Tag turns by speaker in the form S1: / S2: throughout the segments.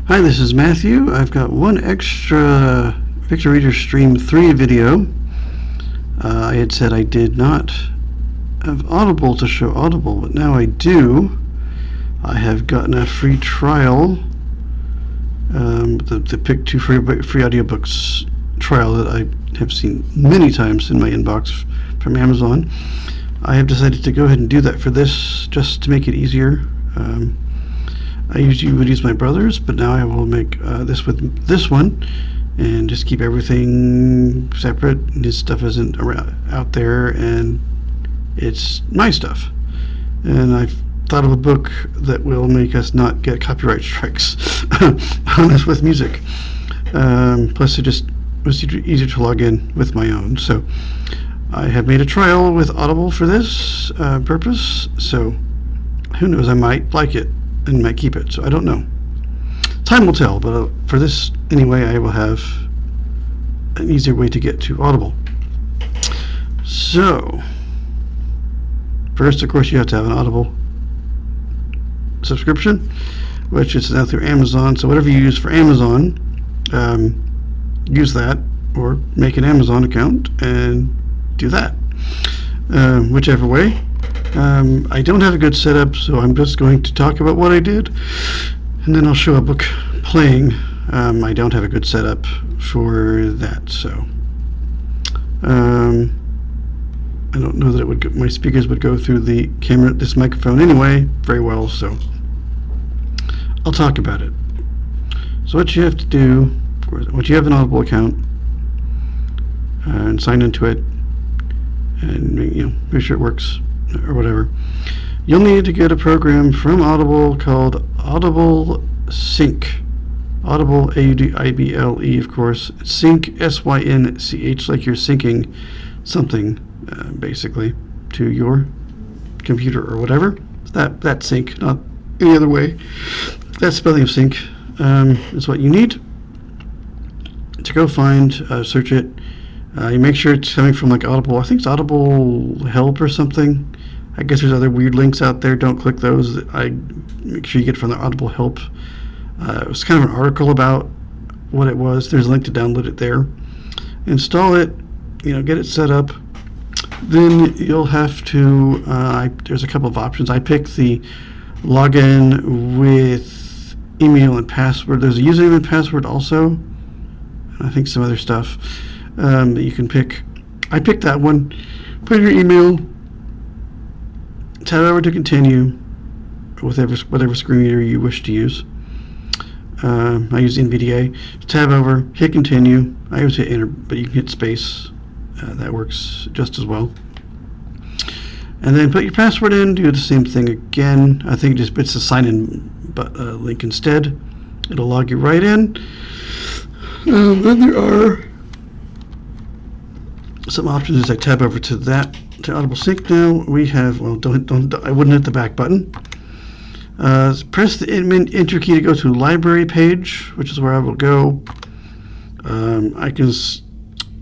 S1: Hi, this is Matthew. I've got one extra VictorReader Stream 3 video. I had said I did not have Audible to show Audible, but now I do. I have gotten a free trial, the Pick 2 free audiobooks trial that I have seen many times in my inbox from Amazon. I have decided to go ahead and do that for this, just to make it easier. I usually would use my brother's, but now I will make this with this one and just keep everything separate. His stuff isn't out there, and it's my stuff. And I've thought of a book that will make us not get copyright strikes on us with music. Plus, it just was easier to log in with my own. So I have made a trial with Audible for this purpose. So who knows? I might like it and might keep it, so I don't know. Time will tell, but for this anyway, I will have an easier way to get to Audible. So first, of course, you have to have an Audible subscription, which is now through Amazon. So whatever you use for Amazon, use that, or make an Amazon account and do that, whichever way. I don't have a good setup, so I'm just going to talk about what I did, and then I'll show a book playing. I don't have a good setup for that, so I don't know that it would my speakers would go through the camera, this microphone anyway, very well, so I'll talk about it. So what you have to do, of course, once you have an Audible account and sign into it, and make sure it works, or whatever, you'll need to get a program from Audible called Audible Sync. Audible, Audible, of course. Sync, S-Y-N-C-H, like you're syncing something, basically, to your computer or whatever. That sync, not any other way. That spelling of sync is what you need to go find, search it. You make sure it's coming from like Audible. I think it's Audible Help or something. I guess there's other weird links out there. Don't click those. I make sure you get it from the Audible Help. It was kind of an article about what it was. There's a link to download it there. Install it. Get it set up. Then you'll have to. There's a couple of options. I picked the login with email and password. There's a username and password also, and I think some other stuff that you can pick. I picked that one. Put in your email. Tab over to continue with whatever screen reader you wish to use. I use NVDA. Tab over, hit continue. I always hit enter, but you can hit space. That works just as well. And then put your password in. Do the same thing again. I think it's a sign-in link instead. It'll log you right in. Then there are some options as I tab over to that. To Audible Sync now, we have, well, I wouldn't hit the back button. Press the enter key to go to library page, which is where I will go.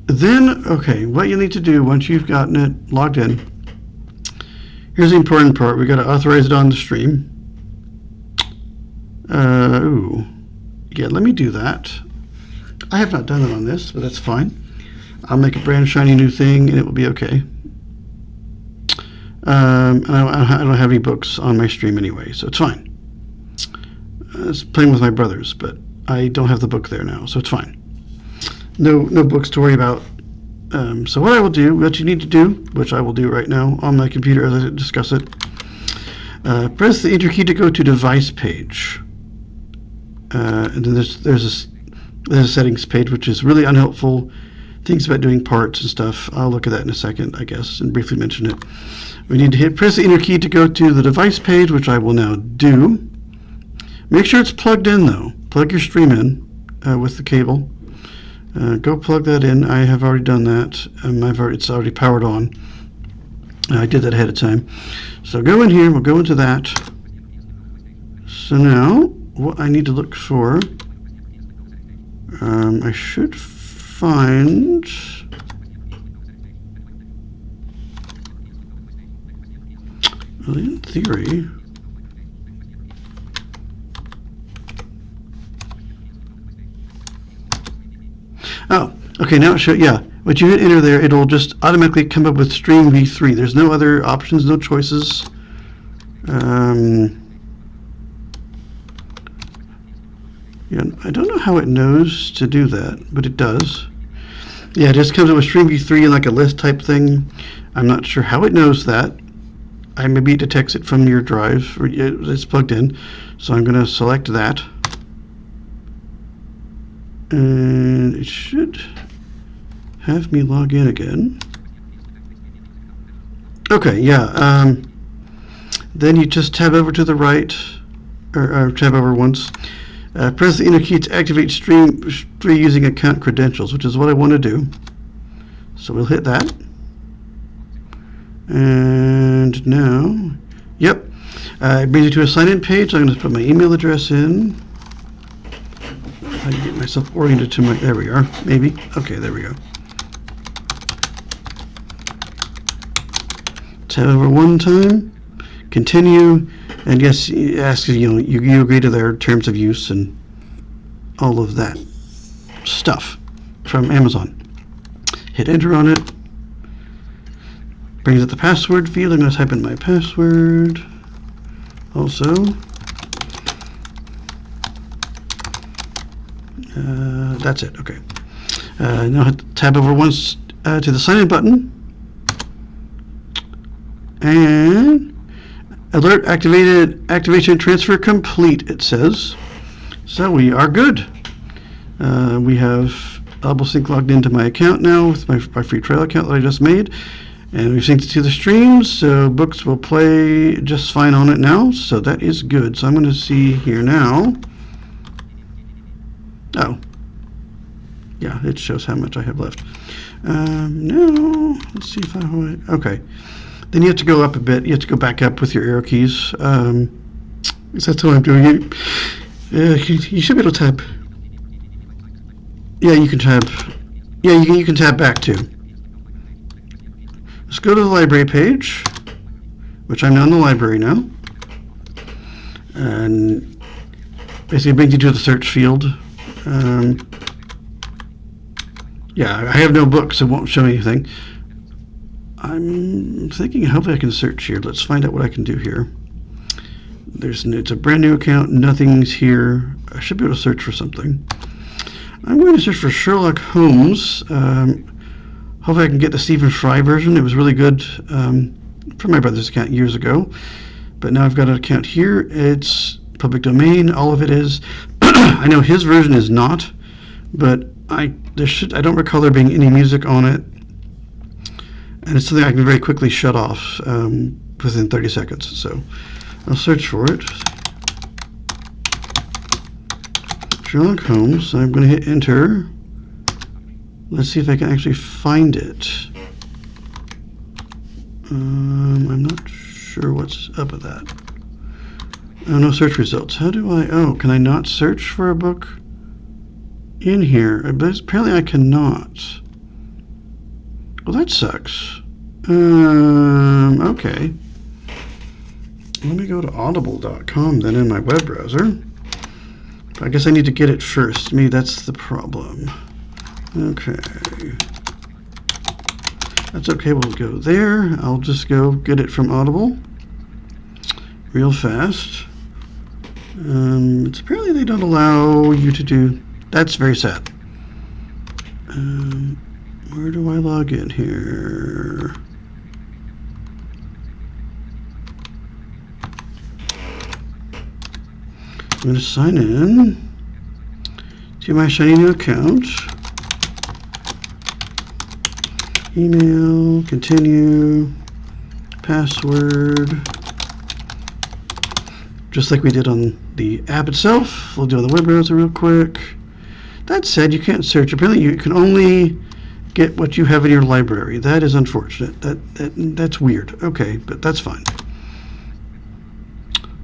S1: Okay, what you need to do once you've gotten it logged in, here's the important part. We got to authorize it on the stream. Yeah, let me do that. I have not done it on this, but that's fine. I'll make a brand shiny new thing, and it will be okay. I don't have any books on my stream anyway, so it's fine. It's playing with my brothers, but I don't have the book there now, so it's fine. No books to worry about. So what you need to do, which I will do right now on my computer as I discuss it, press the enter key to go to device page. And then there's a settings page, which is really unhelpful. Things about doing parts and stuff. I'll look at that in a second, I guess, and briefly mention it. We need to press the enter key to go to the device page, which I will now do. Make sure it's plugged in, though. Plug your stream in with the cable. Go plug that in. I have already done that. It's already powered on. I did that ahead of time. So go in here. We'll go into that. So now, what I need to look for, I should find. Well, in theory, Oh, okay, now it shows, yeah. When you hit enter there, it'll just automatically come up with Stream V3. There's no other options, no choices. Yeah, I don't know how it knows to do that, but it does. Yeah, it just comes up with Stream V3 and like a list type thing. I'm not sure how it knows that. Maybe it detects it from your drive, or it's plugged in. So I'm going to select that. And it should have me log in again. Okay, yeah. Then you just tab over to the right, or tab over once. Press the enter key to activate Stream 3 using account credentials, which is what I want to do. So we'll hit that. And now, yep, it brings you to a sign-in page. I'm going to put my email address in. I can get myself oriented to my, there we are, maybe. Okay, there we go. Tab over one time, continue, and yes, it asks if you agree to their terms of use and all of that stuff from Amazon. Hit enter on it. Brings up the password field. I'm going to type in my password. Also, that's it. Okay. Now hit tab over once to the sign in button. And alert activated, activation transfer complete, it says. So we are good. We have Audible Sync logged into my account now with my free trial account that I just made. And we've synced it to the streams, so books will play just fine on it now. So that is good. So I'm going to see here now. Oh. Yeah, it shows how much I have left. Now, let's see if I... Okay. Then you have to go up a bit. You have to go back up with your arrow keys. That's what I'm doing. You should be able to tab. Yeah, you can tab. Yeah, you can tab back too. Let's go to the library page, which I'm now in the library now. And basically brings you to the search field. Yeah, I have no books, so it won't show me anything. I'm thinking hopefully I can search here. Let's find out what I can do here. It's a brand new account, nothing's here. I should be able to search for something. I'm going to search for Sherlock Holmes. Hopefully I can get the Stephen Fry version. It was really good from my brother's account years ago. But now I've got an account here. It's public domain. All of it is. I know his version is not, but I don't recall there being any music on it. And it's something I can very quickly shut off within 30 seconds. So I'll search for it. Sherlock Holmes. I'm going to hit enter. Let's see if I can actually find it. I'm not sure what's up with that. Oh, no search results. How do I... Oh, can I not search for a book in here? But apparently I cannot. Well, that sucks. Okay. Let me go to audible.com then in my web browser. I guess I need to get it first. Maybe that's the problem. Okay. That's okay, we'll go there. I'll just go get it from Audible real fast. It's apparently they don't allow you to do... That's very sad. Where do I log in here? I'm going to sign in to my shiny new account. Email, continue, password. Just like we did on the app itself. We'll do it on the web browser real quick. That said, you can't search. Apparently you can only get what you have in your library. That is unfortunate. That's weird. Okay, but that's fine.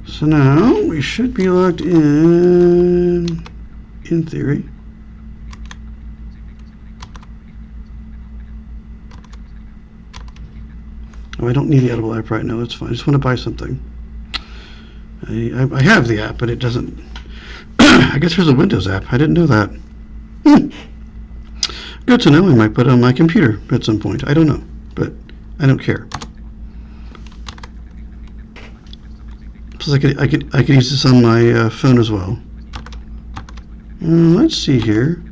S1: So now we should be logged in theory. Oh, I don't need the Audible app right now. That's fine. I just want to buy something. I have the app, but it doesn't... I guess there's a Windows app. I didn't know that. Good to know. I might put it on my computer at some point. I don't know, but I don't care. Plus, I could use this on my phone as well. Let's see here.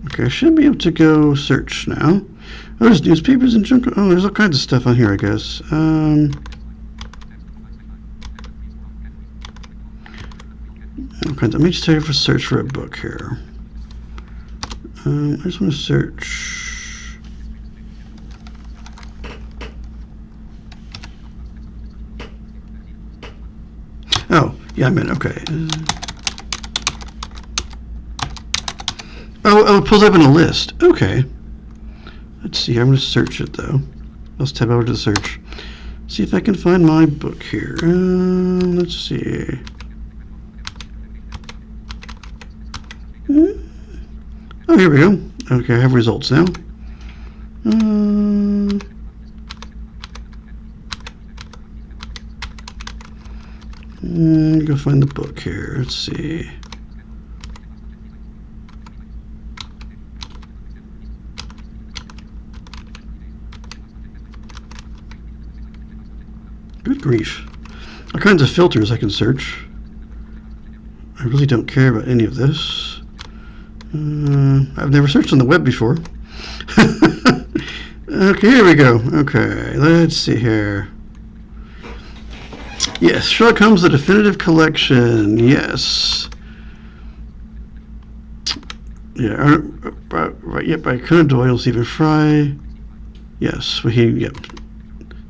S1: Okay, I should be able to go search now. Oh, there's newspapers and junk. Oh, there's all kinds of stuff on here, I guess. Okay, let me just tell you for search for a book here. I just want to search. Oh, yeah, I meant, okay. Oh, it pulls up in a list. Okay. Let's see. I'm going to search it, though. Let's tab over to the search. See if I can find my book here. Let's see. Oh, here we go. Okay, I have results now. Go find the book here. Let's see. Good grief. All kinds of filters I can search. I really don't care about any of this. I've never searched on the web before. Okay, here we go. Okay, let's see here. Yes, Sherlock Holmes, the Definitive Collection. Yes. Yeah, right, yep, by Conan Doyle, Stephen Fry. Yes, yep.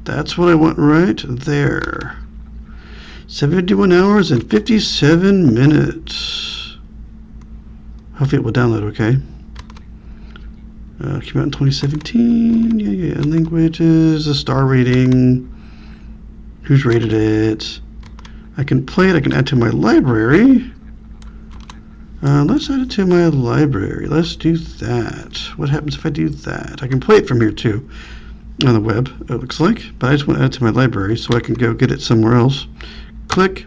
S1: That's what I want right there. 71 hours and 57 minutes. Hopefully it will download okay. Came out in 2017. Yeah. Languages, a star rating. Who's rated it? I can play it. I can add to my library. Let's add it to my library. Let's do that. What happens if I do that? I can play it from here too. On the web, it looks like. But I just want to add it to my library so I can go get it somewhere else. Click.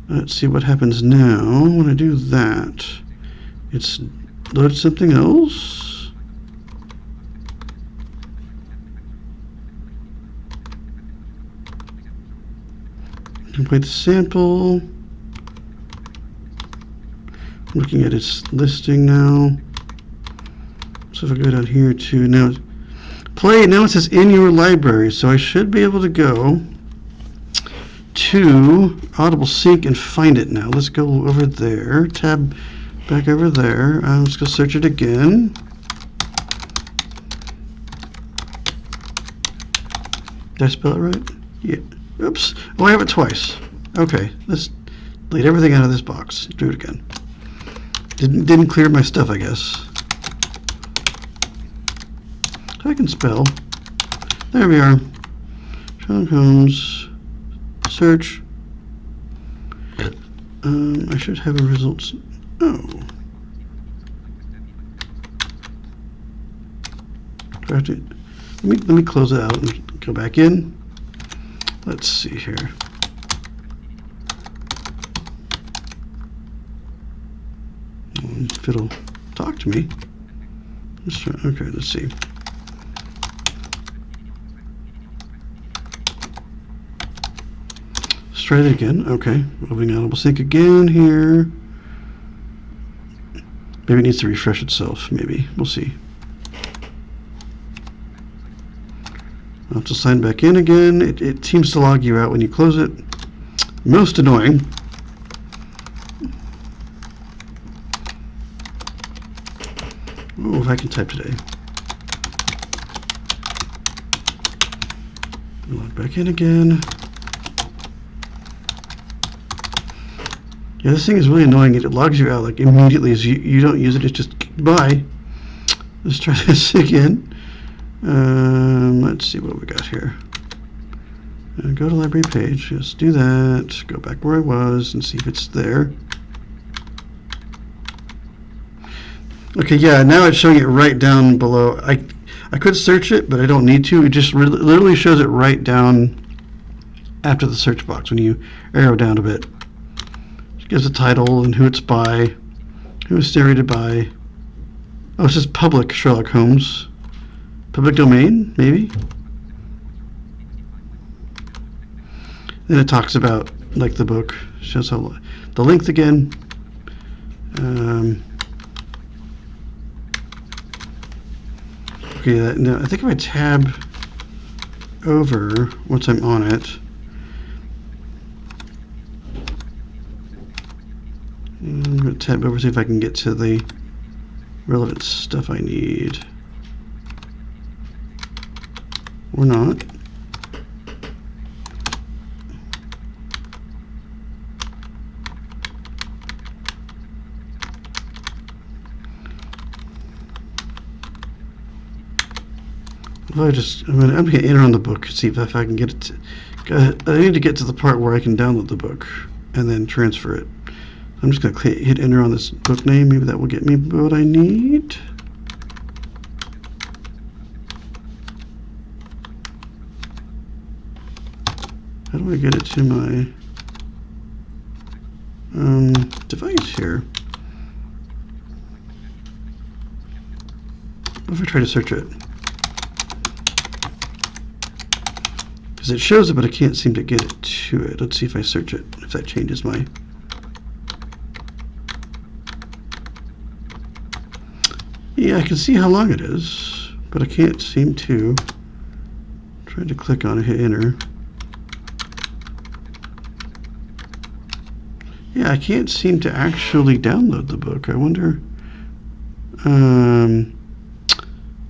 S1: Let's see what happens now when I do that. It's loaded something else. Complete the sample. I'm looking at its listing now. So if I go down here to now play, now it says in your library, so I should be able to go to Audible Sync and find it now. Let's go over there, tab back over there. Let's go search it again. Did I spell it right? Yeah. Oops. Oh, I have it twice. Okay. Let's delete everything out of this box. Do it again. Didn't clear my stuff, I guess. So I can spell. There we are. Sherlock Holmes. Search. I should have a results. Oh. Let me close it out and go back in. Let's see here. If it'll talk to me. Okay, let's see. Let's try it again. Okay, moving Audible Sync again here. Maybe it needs to refresh itself. Maybe. We'll see. I'll have to sign back in again. It seems to log you out when you close it. Most annoying. Oh, if I can type today. Log back in again. Yeah, this thing is really annoying. It logs you out like immediately as you don't use it. It's just bye. Let's try this again. Let's see what we got here. Go to library page. Just do that. Go back where I was and see if it's there. Okay, yeah, now it's showing it right down below. I could search it, but I don't need to. It just literally shows it right down after the search box when you arrow down a bit. It gives the title and who it's by. It was narrated by, oh, it says public Sherlock Holmes. Public domain, maybe? Then it talks about, like, the book. Shows how, the length again. Okay, no, I think if I tab over once I'm on it, I'm going to tab over, see if I can get to the relevant stuff I need. Or not. I'm going to enter on the book, see if I can get it to, I need to get to the part where I can download the book and then transfer it. I'm just going to hit enter on this book name. Maybe that will get me what I need. How do I get it to my device here? What if I try to search it? Because it shows it, but I can't seem to get it to it. Let's see if I search it, if that changes my... Yeah, I can see how long it is, but I can't seem to... Try to click on it, hit enter. Yeah, I can't seem to actually download the book. I wonder...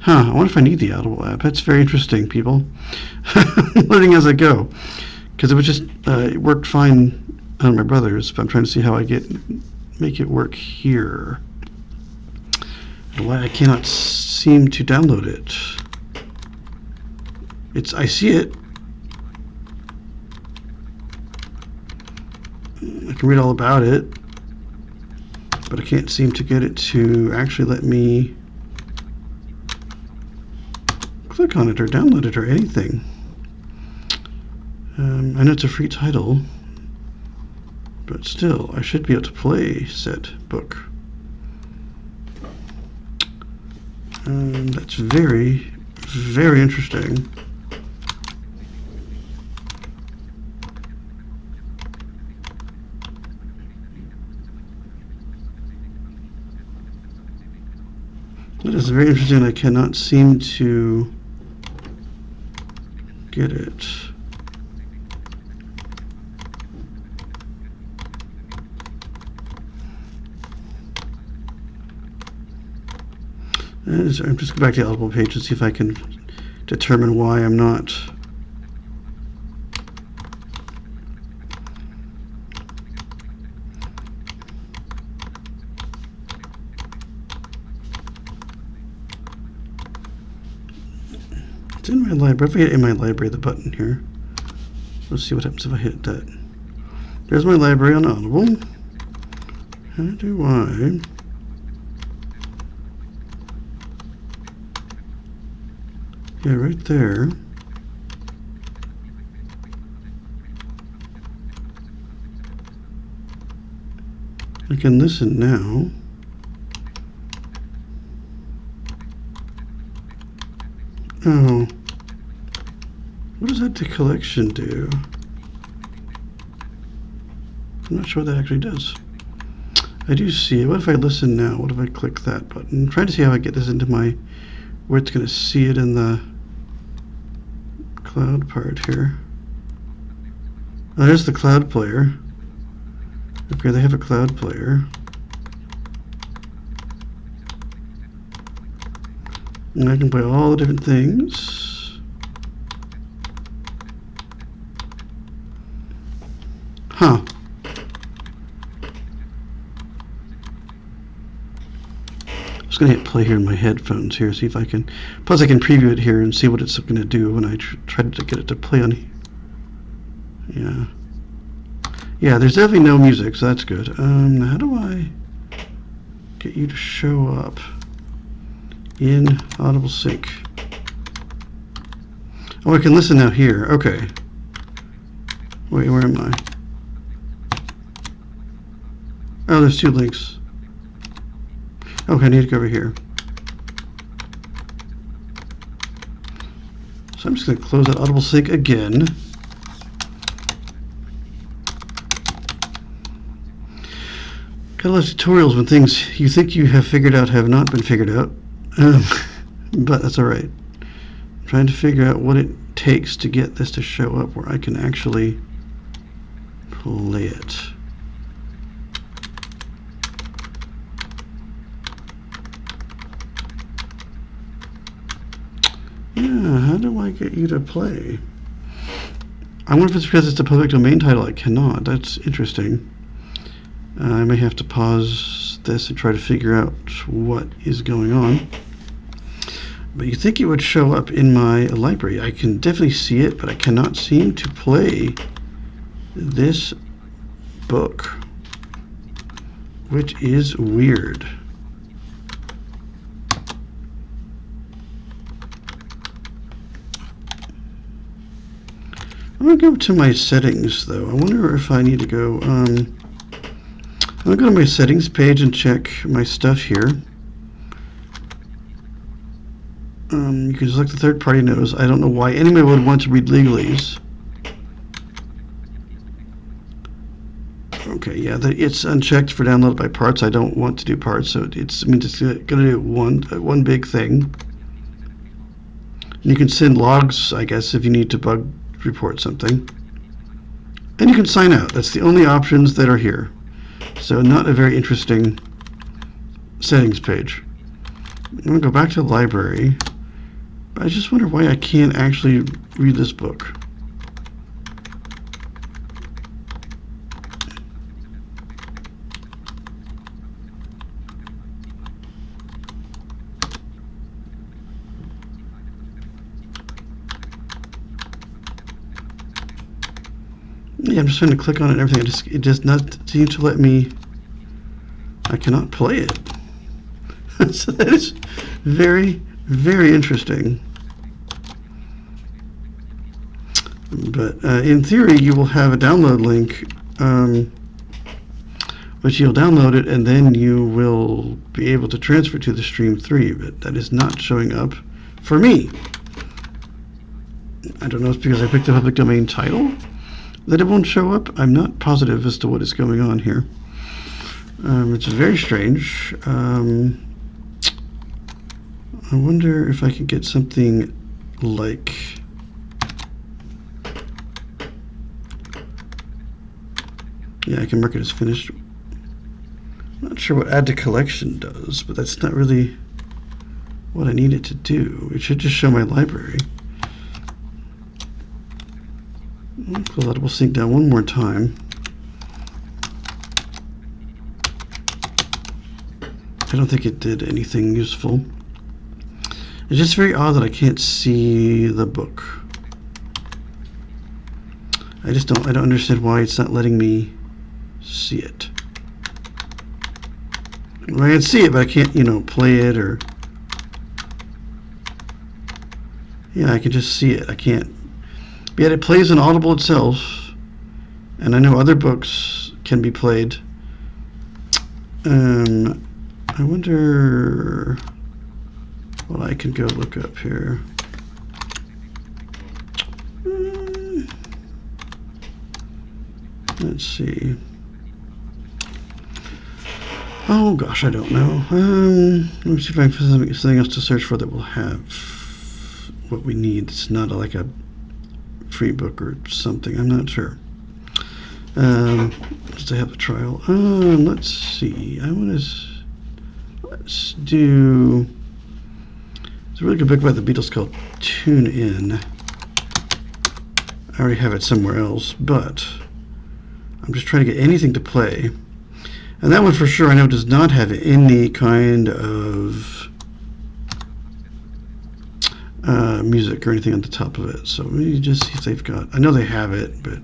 S1: I wonder if I need the Audible app. That's very interesting, people. Learning as I go. Because it was just, it worked fine on my brother's, but I'm trying to see how I make it work here. And why I cannot seem to download it. I see it. I can read all about it, but I can't seem to get it to actually let me click on it or download it or anything. I know it's a free title, but still, I should be able to play said book. That's very, very interesting. That is very interesting. I cannot seem to get it. I'm just go back to the Audible page and see if I can determine why I'm not. It's in my library. If I hit in my library, the button here. Let's see what happens if I hit that. There's my library on Audible. How do I... Yeah, right there. I can listen now. Oh. What does that to collection do? I'm not sure what that actually does. I do see it. What if I listen now? What if I click that button? I'm trying to see how I get this into my... where it's going to see it in the cloud part here. Oh, there's the cloud player. Okay, they have a cloud player. And I can play all the different things. Huh. I'm just going to hit play here in my headphones here, see if I can... Plus I can preview it here and see what it's going to do when I try to get it to play on... Yeah. Yeah, there's definitely no music, so that's good. How do I get you to show up in Audible Sync? Oh, I can listen now here. Okay. Wait, where am I? Oh, there's two links. Okay, I need to go over here. So I'm just going to close that Audible Sync again. Got a lot of tutorials when things you think you have figured out have not been figured out. But that's alright. I'm trying to figure out what it takes to get this to show up where I can actually play it. Yeah, how do I get you to play? I wonder if it's because it's a public domain title I cannot. That's interesting. I may have to pause this and try to figure out what is going on. But you think it would show up in my library. I can definitely see it, but I cannot seem to play this book, which is weird. I'm going to go to my settings, though. I wonder if I need to go... I'm going to go to my settings page and check my stuff here. You can select the third-party notice. I don't know why anybody would want to read legalese. Okay, yeah, it's unchecked for download by parts. I don't want to do parts, so it's going to do one big thing. And you can send logs, I guess, if you need to bug report something. And you can sign out. That's the only options that are here. So not a very interesting settings page. I'm going to go back to the library. But I just wonder why I can't actually read this book. Yeah, I'm just trying to click on it and everything. It does not seem to let me. I cannot play it. So that is very, very interesting. But in theory, you will have a download link, which you'll download it, and then you will be able to transfer to the Stream 3. But that is not showing up for me. I don't know if it's because I picked a public domain title that it won't show up. I'm not positive as to what is going on here. It's very strange. I wonder if I can get something like... Yeah, I can mark it as finished. I'm not sure what add to collection does, but that's not really what I need it to do. It should just show my library. I'll close Audible Sync down one more time. I don't think it did anything useful. It's just very odd that I can't see the book. I don't understand why it's not letting me see it. Well, I can see it, but I can't, play it or... Yeah, I can just see it. I can't... Yet it plays in Audible itself, and I know other books can be played. I wonder what I can go look up here. Let's see. Oh gosh, I don't know. Let me see if I can find something else to search for that will have what we need. It's not like a free book or something. I'm not sure. Just to have a trial. Let's see. Let's do. There's a really good book about the Beatles called Tune In. I already have it somewhere else, but I'm just trying to get anything to play. And that one for sure I know does not have any kind of music or anything on the top of it. So let me just see if they've got... I know they have it, but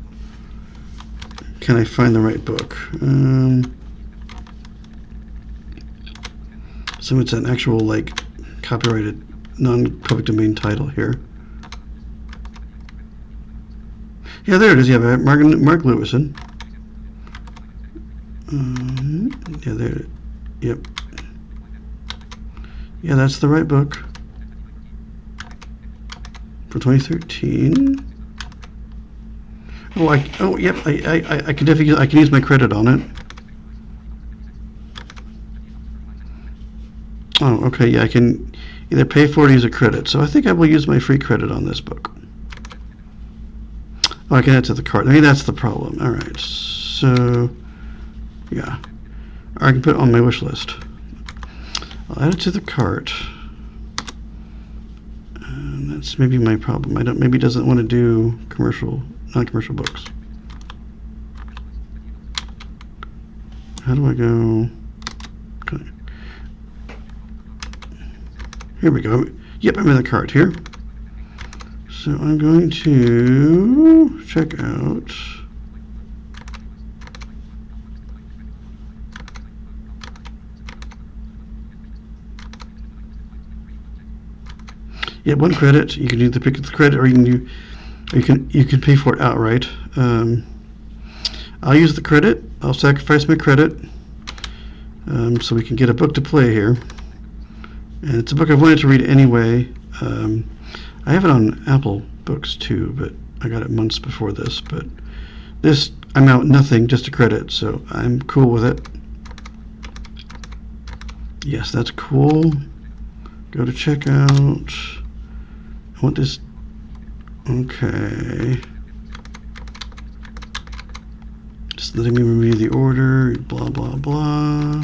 S1: can I find the right book? So it's an actual, copyrighted, non-public domain title here. Yeah, there it is. Yeah, Mark Lewison. Yeah, there. Yep. Yeah, that's the right book for 2013. Oh, yep. I can definitely I can use my credit on it. Oh, okay. Yeah, I can either pay for it or use a credit. So I think I will use my free credit on this book. Oh, I can add to the cart. Maybe that's the problem. All right. So, yeah. Or I can put it on my wish list. I'll add it to the cart. And that's maybe my problem. Maybe it doesn't want to do non-commercial books. How do I go? Okay. Here we go. Yep, I'm in the cart here. So I'm going to check out. Yeah, one credit. You can either pick the credit, or you can pay for it outright. I'll use the credit. I'll sacrifice my credit so we can get a book to play here. And it's a book I've wanted to read anyway. I have it on Apple Books too, but I got it months before this. But this, I'm out nothing, just a credit, so I'm cool with it. Yes, that's cool. Go to checkout. I want this. Okay. Just letting me review the order. Blah, blah, blah.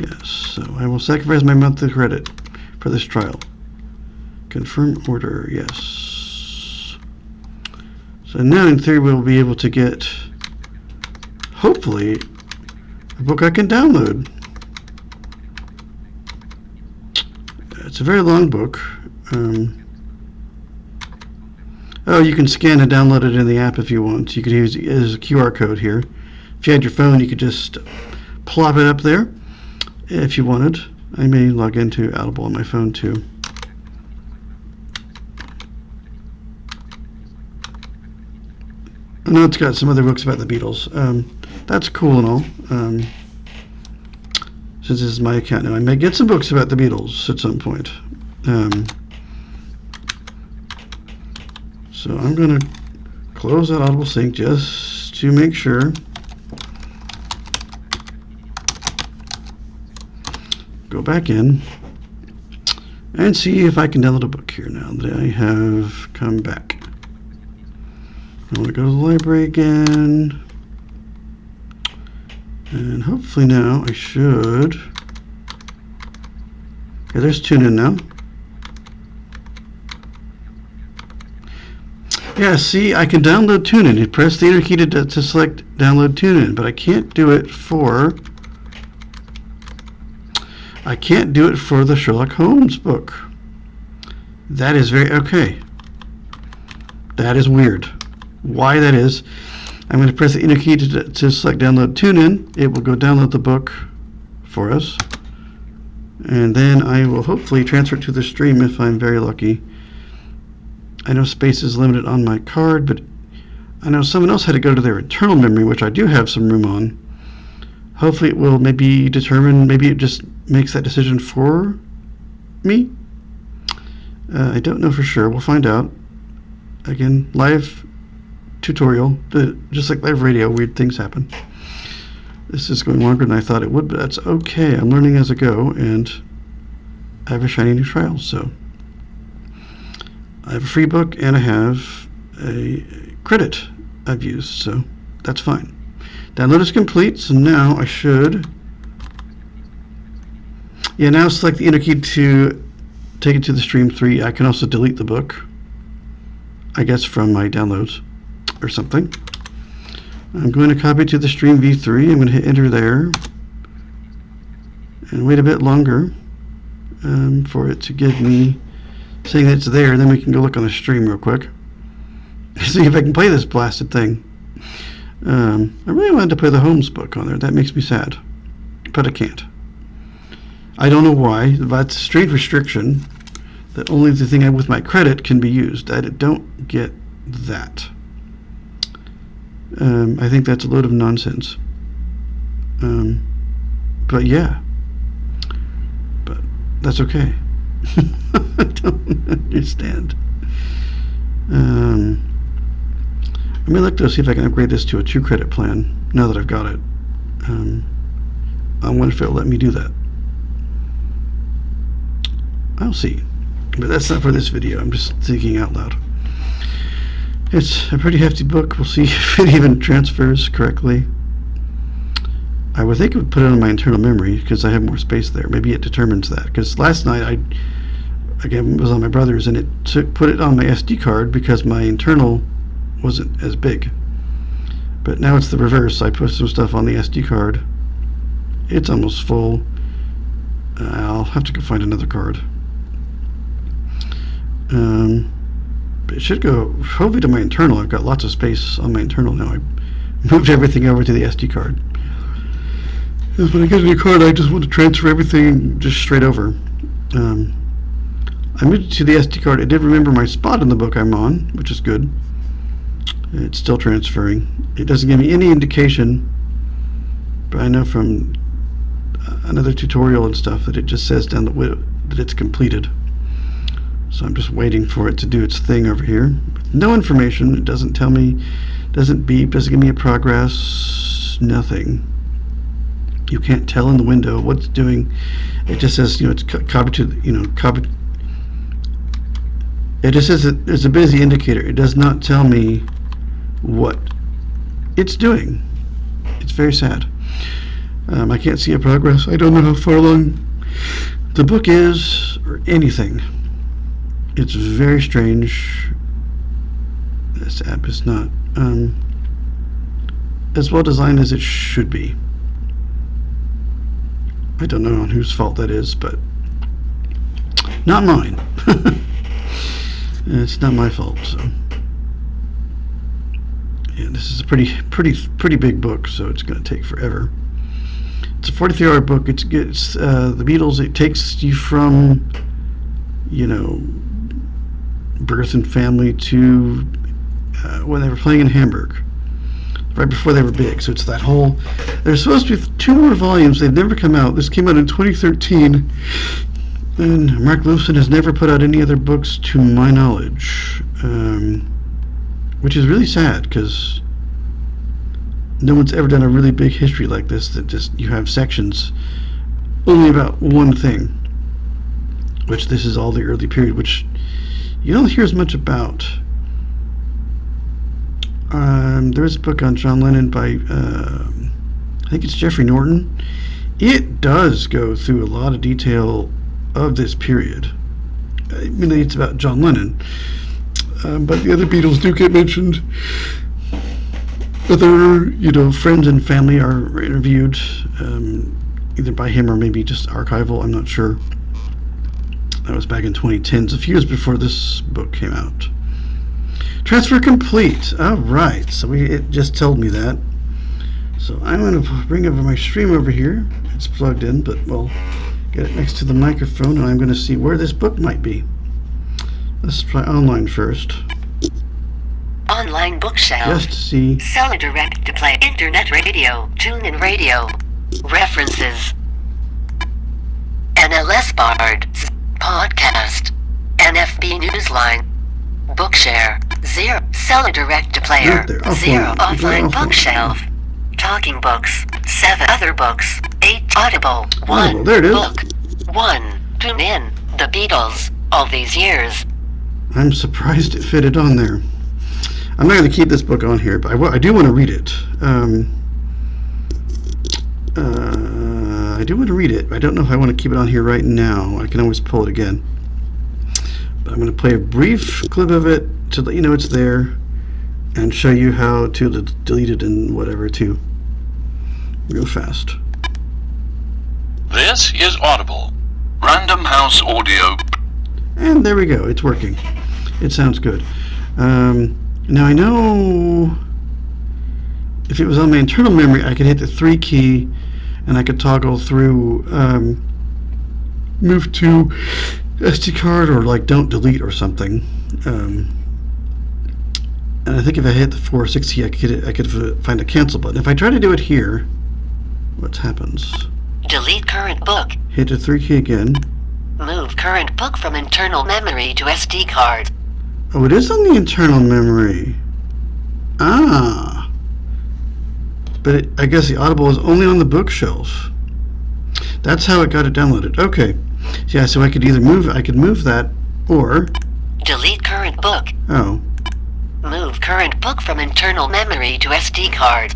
S1: Yes, so I will sacrifice my monthly credit for this trial. Confirm order, yes. So now in theory we'll be able to get, hopefully, a book I can download. It's a very long book. Oh, you can scan and download it in the app if you want. You could use it as a QR code here. If you had your phone, you could just plop it up there if you wanted. I may log into Audible on my phone too. I know it's got some other books about the Beatles. That's cool and all. Since this is my account now, I may get some books about the Beatles at some point. So I'm going to close that Audible Sync just to make sure. Go back in and see if I can download a book here now that I have come back. I want to go to the library again. And hopefully now I should. Yeah, there's TuneIn now. Yeah, see, I can download TuneIn. You press the enter key to select download TuneIn, but I can't do it for the Sherlock Holmes book. That is okay. That is weird. Why that is, I'm going to press the enter key to select download TuneIn. It will go download the book for us. And then I will hopefully transfer it to the stream if I'm very lucky. I know space is limited on my card, but I know someone else had to go to their internal memory, which I do have some room on. Hopefully it will maybe it just makes that decision for me. I don't know for sure. We'll find out. Again, live tutorial. Just like live radio, weird things happen. This is going longer than I thought it would, but that's okay. I'm learning as I go, and I have a shiny new trial, so I have a free book and I have a credit I've used, so that's fine. Download is complete, so now I should. Yeah, now select the enter key to take it to the stream 3. I can also delete the book, I guess, from my downloads or something. I'm going to copy it to the stream v3. I'm going to hit enter there and wait a bit longer for it to give me saying that it's there. Then we can go look on the stream real quick, see if I can play this blasted thing. I really wanted to play the Holmes book on there. That makes me sad, but I can't. I don't know why. That's a strange restriction that only the thing with my credit can be used. I don't get that. I think that's a load of nonsense. But yeah. But that's okay. I don't understand. Let me look to see if I can upgrade this to a 2 credit plan now that I've got it. I wonder if it'll let me do that. I'll see. But that's not for this video. I'm just thinking out loud. It's a pretty hefty book. We'll see if it even transfers correctly. I would think it would put it on my internal memory because I have more space there. Maybe it determines that. Because last night I was on my brother's and it put it on my SD card because my internal wasn't as big. But now it's the reverse. I put some stuff on the SD card. It's almost full. I'll have to go find another card. But it should go hopefully to my internal. I've got lots of space on my internal now. I moved everything over to the SD card. When I get a new card, I just want to transfer everything just straight over. I moved it to the SD card. It did remember my spot in the book I'm on, which is good. It's still transferring. It doesn't give me any indication, but I know from another tutorial and stuff that it just says down that it's completed. So I'm just waiting for it to do its thing over here. No information. It doesn't tell me, doesn't beep, doesn't give me a progress, nothing. You can't tell in the window what it's doing. It just says, it's copied to, copied. It just says that there's a busy indicator. It does not tell me what it's doing. It's very sad. I can't see a progress. I don't know how far along the book is or anything. It's very strange. This app is not as well designed as it should be. I don't know on whose fault that is, but not mine. It's not my fault. So yeah, this is a pretty big book, so it's going to take forever. It's a 43-hour book. It's the Beatles. It takes you from birth and family to when they were playing in Hamburg, right before they were big. So it's that whole. There's supposed to be 2 more volumes. They've never come out. This came out in 2013, and Mark Lewison has never put out any other books to my knowledge, which is really sad because no one's ever done a really big history like this. That just you have sections only about one thing, which this is all the early period, which you don't hear as much about. There's a book on John Lennon by, I think it's Jeffrey Norton. It does go through a lot of detail of this period. I mean, it's about John Lennon, but the other Beatles do get mentioned. Other, friends and family are interviewed, either by him or maybe just archival. I'm not sure. That was back in 2010s, a few years before this book came out. Transfer complete. All right. So it just told me that. So I'm going to bring over my stream over here. It's plugged in, but we'll get it next to the microphone, and I'm going to see where this book might be. Let's try online first.
S2: Online bookshelf.
S1: Just to see.
S2: Seller direct to play. Internet radio. TuneIn radio. References. NLS Bard. Podcast. NFB Newsline. Bookshare. 0. Seller direct to player. 0. Offline bookshelf. Talking books. 7. Other books. 8. Audible. 1.
S1: Oh, there it is.
S2: Book. 1. Tune in. The Beatles. All these years.
S1: I'm surprised it fitted on there. I'm not going to keep this book on here, but I do want to read it. I do want to read it. I don't know if I want to keep it on here right now. I can always pull it again. But I'm going to play a brief clip of it to let you know it's there and show you how to delete it and whatever too. Real fast.
S3: This is Audible. Random House Audio.
S1: And there we go. It's working. It sounds good. Now I know if it was on my internal memory, I could hit the 3 key and I could toggle through move to SD card or like don't delete or something. And I think if I hit the 4 or 6 key, I could find a cancel button. If I try to do it here, what happens?
S2: Delete current book.
S1: Hit the 3 key again.
S2: Move current book from internal memory to SD card.
S1: Oh, it is on the internal memory. Ah. But I guess the Audible is only on the bookshelf. That's how it got it downloaded. Okay. Yeah, so I could move that, or...
S2: Delete current book.
S1: Oh.
S2: Move current book from internal memory to SD card.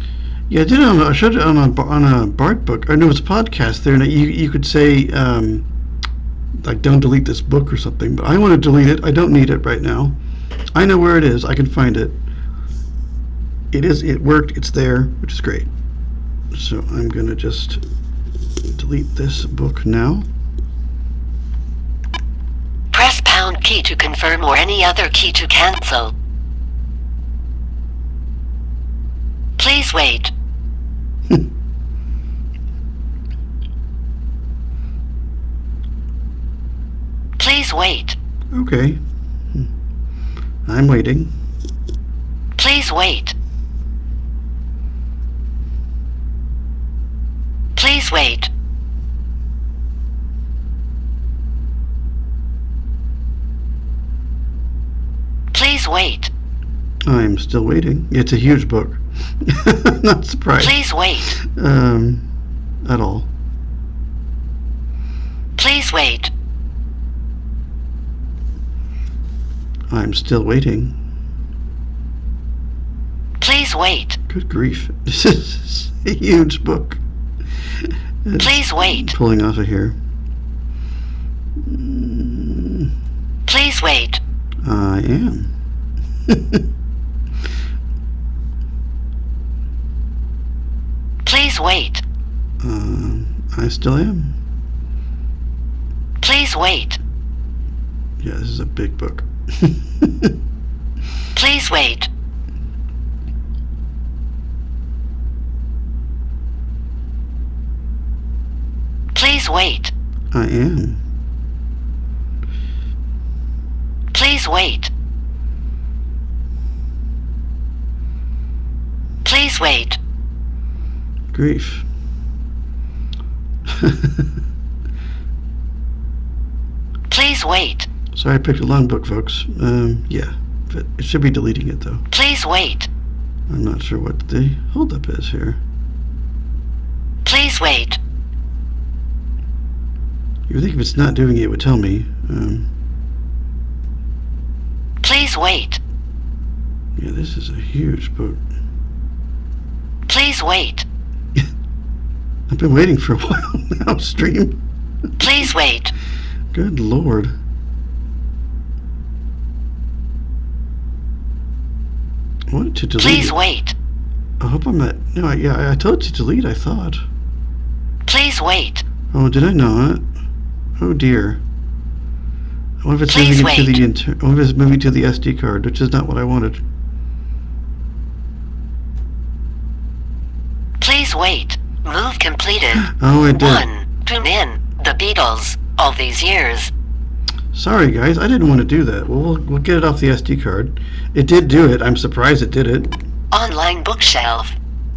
S1: Yeah, I showed it on a Bard book. Or no, it's a podcast there, and you could say, like, don't delete this book or something, but I want to delete it. I don't need it right now. I know where it is. I can find it. It worked. It's there, which is great. So I'm going to just delete this book now.
S2: Press pound key to confirm or any other key to cancel. Please wait. Please wait.
S1: Okay. I'm waiting.
S2: Please wait. Please wait. Please wait.
S1: I'm still waiting. It's a huge book. Not surprised.
S2: Please wait.
S1: At all.
S2: Please wait.
S1: I'm still waiting.
S2: Please wait.
S1: Good grief. This is a huge book. It's
S2: Please wait.
S1: Pulling off of here.
S2: Please wait.
S1: I am.
S2: Please wait.
S1: I still am.
S2: Please wait.
S1: Yeah, this is a big book.
S2: Please wait. Please wait.
S1: I am.
S2: Please wait. Please wait.
S1: Grief.
S2: Please wait.
S1: Sorry I picked a long book, folks. Yeah. But it should be deleting it, though.
S2: Please wait.
S1: I'm not sure what the holdup is here.
S2: Please wait.
S1: You would think if it's not doing it, it would tell me.
S2: Please wait.
S1: Yeah, this is a huge book.
S2: Please wait.
S1: I've been waiting for a while now, stream.
S2: Please wait.
S1: Good Lord. I wanted to delete
S2: Please
S1: it.
S2: wait.
S1: I hope I'm not... No, yeah, I told you to delete, I thought.
S2: Please wait.
S1: Oh, did I not? Oh, dear. I wonder if it's
S2: Please
S1: moving it to
S2: wait.
S1: I wonder if it's moving to the SD card, which is not what I wanted.
S2: Please wait. Move completed.
S1: Oh, it did.
S2: 1. Tune in. The Beatles. All these years.
S1: Sorry, guys, I didn't want to do that. We'll get it off the SD card. It did do it. I'm surprised it did it.
S2: Online bookshelf.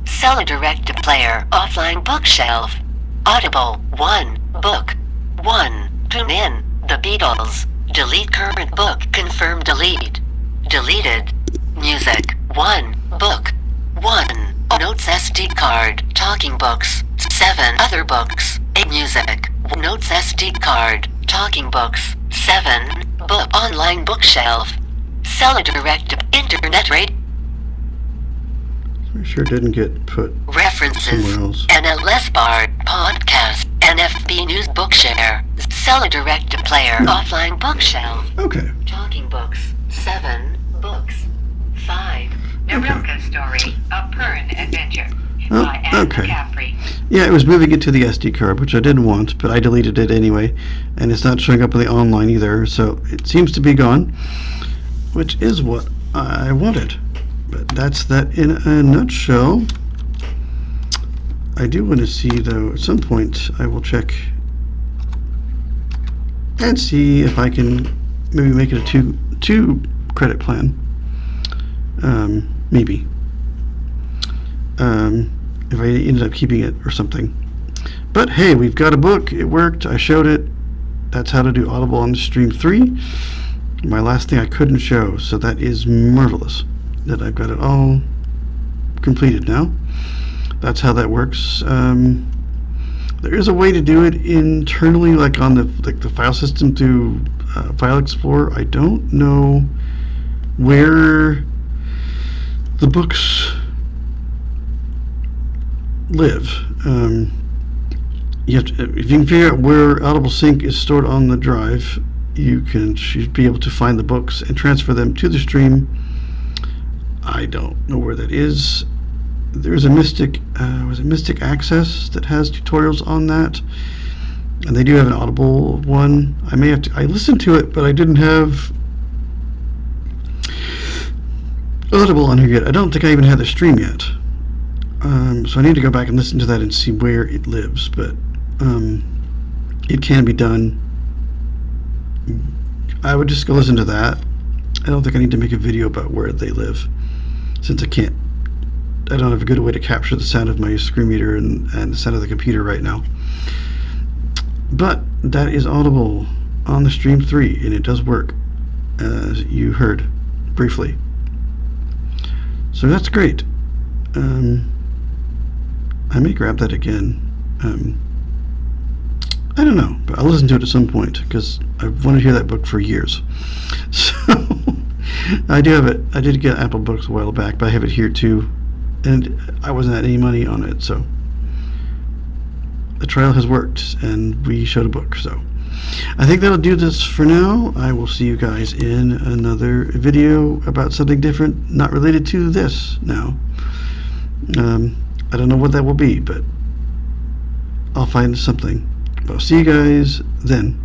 S2: Seller direct to player. Offline bookshelf. Audible. 1. Book. 1. Tune in. The Beatles. Delete current book. Confirm delete. Deleted. Music. 1. Book. 1. Notes SD card. Talking books. 7. Other books. 8. Music. Notes SD card. Talking books. 7. Book. Online bookshelf. Seller direct to internet rate.
S1: I sure didn't get put
S2: References.
S1: somewhere else.
S2: NLS bar. Podcast. NFB News Bookshare. Seller direct to player. Offline bookshelf.
S1: Okay.
S2: Talking books. 7 books. 5.
S4: Narilka Story, A Pern Adventure
S1: Oh,
S4: by Anne
S1: okay.
S4: McCaffrey.
S1: Yeah, it was moving it to the SD card, which I didn't want, but I deleted it anyway. And it's not showing up on the online either, so it seems to be gone, which is what I wanted. But that's that in a nutshell. I do want to see, though, at some point I will check and see if I can maybe make it a two credit plan. Maybe. If I ended up keeping it or something. But hey, we've got a book. It worked. I showed it. That's how to do Audible on Stream 3. My last thing I couldn't show, so that is marvelous that I've got it all completed now. That's how that works. There is a way to do it internally, like on the file system through File Explorer. I don't know where the books live. If you can figure out where Audible Sync is stored on the drive, you should be able to find the books and transfer them to the stream. I don't know where that is. There's a Mystic Access that has tutorials on that, and they do have an Audible one. I listened to it, but I didn't have Audible on here yet. I don't think I even had the stream yet, so I need to go back and listen to that and see where it lives. But it can be done. I would just go listen to that. I don't think I need to make a video about where they live, since I don't have a good way to capture the sound of my screen reader and the sound of the computer right now. But that is Audible on the Stream 3, and it does work, as you heard briefly. So that's great. I may grab that again. I don't know, but I'll listen to it at some point, because I've wanted to hear that book for years. So I do have it. I did get Apple Books a while back, but I have it here too. And I wasn't at any money on it, so the trial has worked, and we showed a book. So I think that'll do this for now. I will see you guys in another video about something different, not related to this now. I don't know what that will be, but I'll find something. I'll see you guys then.